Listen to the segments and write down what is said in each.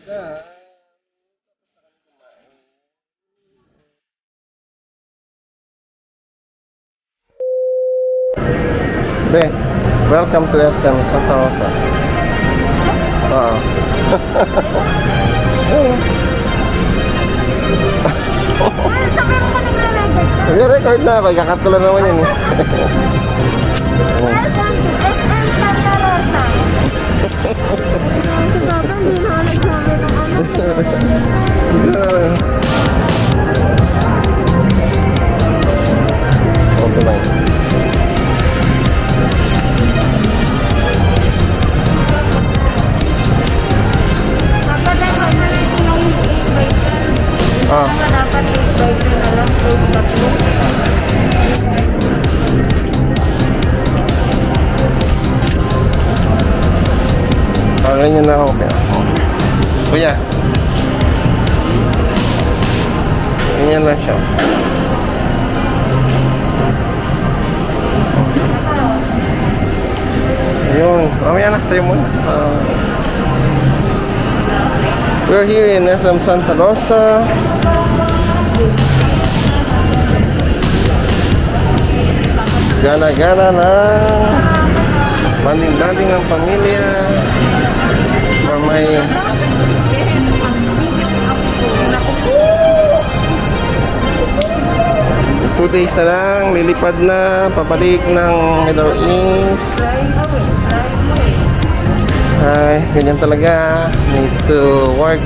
Be, welcome to SM Santa Rosa. Record na, pagkakatulan naman yan eh. Welcome to SM Santa Rosa. Ito baba, hindi na ako nagsabi ng Okay lang. Dapat 8x10 na lang, so tatlo. Ganyan na ako. Kuya. Ganyan na siya. Yun. Mamaya na, sa'yo muna. We're here in SM Santa Rosa. Gana-gana ng banding-banding ng pamilya. For my 2 days na lang, lilipad na, pabalik ng Middle East. Ay, ganyan talaga. Need to work.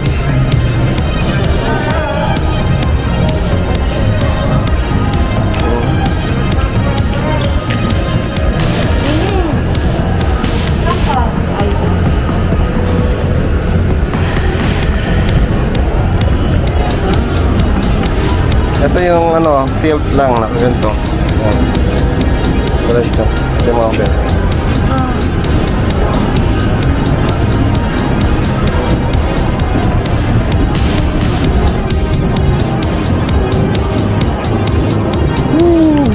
Ito yung ano, tilt lang na ganito. Diretso. Ito mo ako.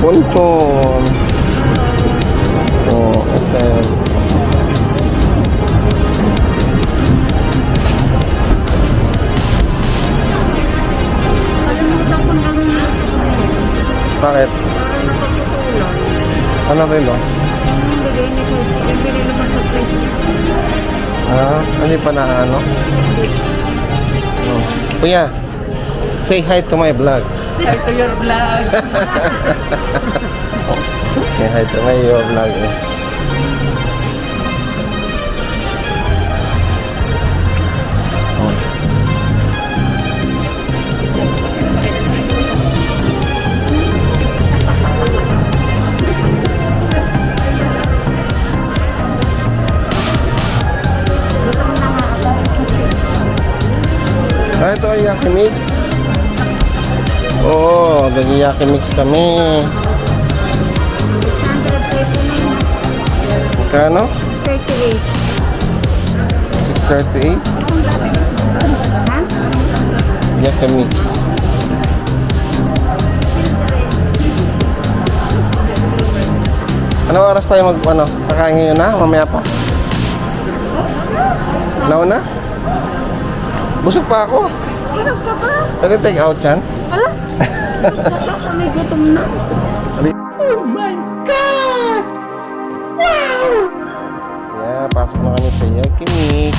Bonchon. Oh, SM. Bakit? Ano rin no? Hindi pa na ano? Oh. Kuya, say hi to my vlog. Hi to your vlog. Say hi to my vlog eh. Ito ay Yaki Mix. Oo, nag-Yaki Mix kami. 600 Magkano? 38. 638? Ha? Yaki Mix. Ano oras tayo kakain ngayon na? Mamaya pa? Nauna? Busog pa ako. Hirap ka ba? Pwede take out yan? Wala. May gutom na. Oh my God! Wow! Yeah, pasok na kami sa Yaki Mix.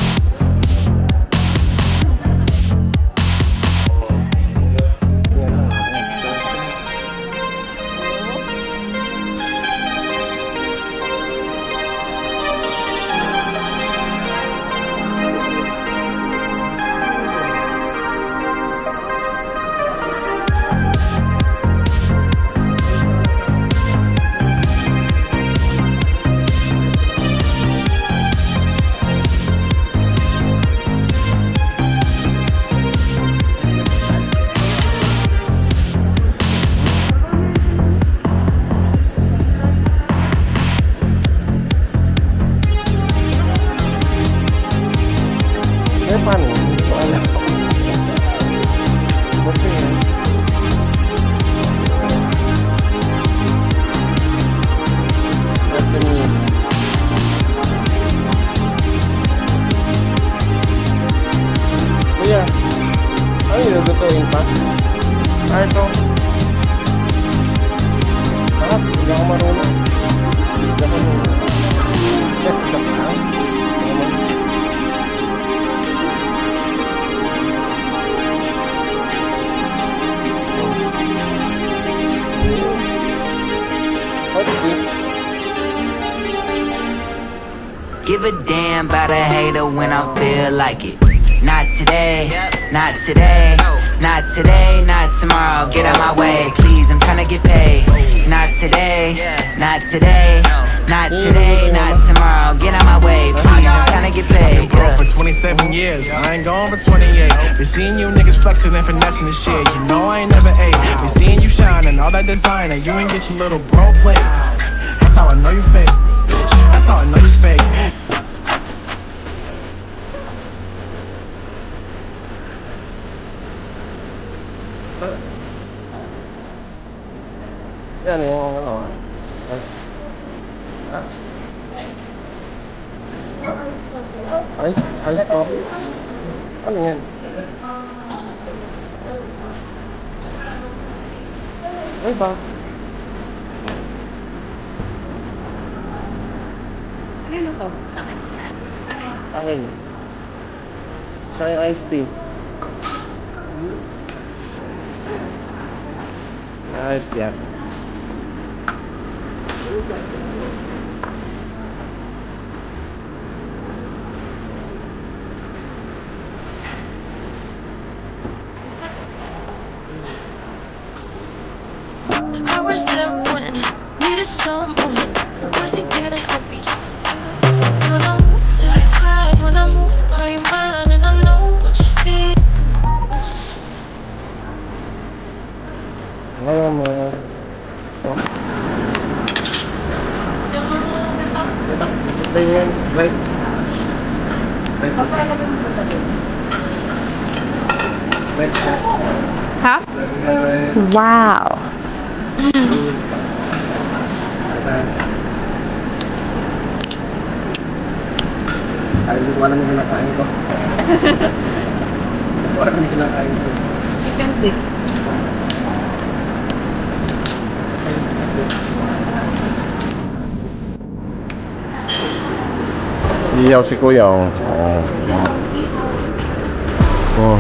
Paano? Paano? Okay. Lulutuin pa. Ah, ito. Ah, hindi ako marunong. Hindi ako marunong. Ito pa. What's this? Give a damn about a hater when I feel like it. Not today, not today, not today, not tomorrow. Get out my way, please. I'm tryna get paid. Not today, not today, not today, not tomorrow. Get out my way, please. I'm tryna get paid. Broke for 27 years, I ain't going for 28. Been seeing you niggas flexing and finessing the shit. You know I ain't never ate. Been seeing you shining, all that designer. You ain't get your little bro plate. That's how I know you fake, bitch. That's how I know you fake. Yan yung ano. Ice coffee. Ano yan? Ay ba? Ano to? Akin. Sa yung iced tea. Ayos yan. I was there when needed someone. Was he getting happy? When I move to the side, when I move, are you mine? And I know what you feel. Ngayon mo. Oh. Ito yun. Right. Right. Right. Ha? Wow. Ay, hindi ko alam yung kinakain ko. Hindi ko alam yung kinakain ko. Chicken stick. Iyaw si kuya, oh. Oh.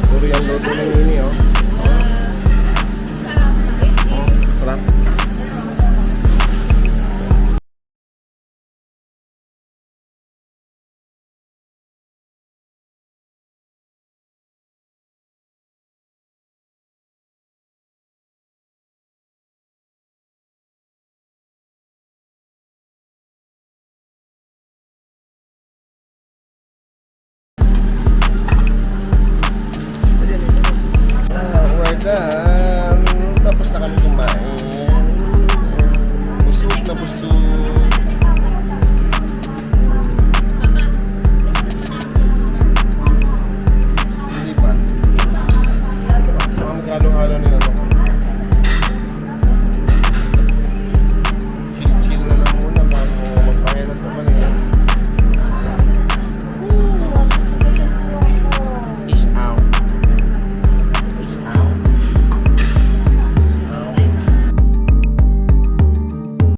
Puro yung luto ng ini, oh. Sarap. We're done.